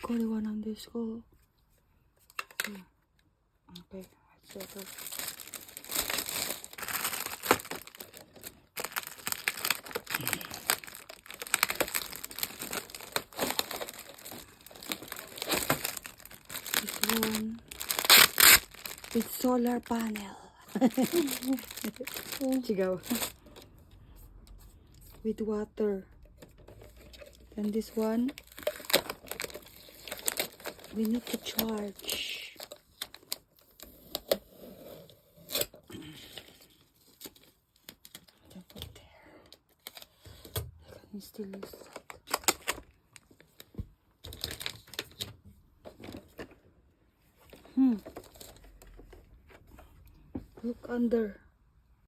これは何ですか？Okay, let's settle. This one, it's solar panel. Sigaw. With water. And this one, we need to charge. Don't put there. I can still use that. Look under.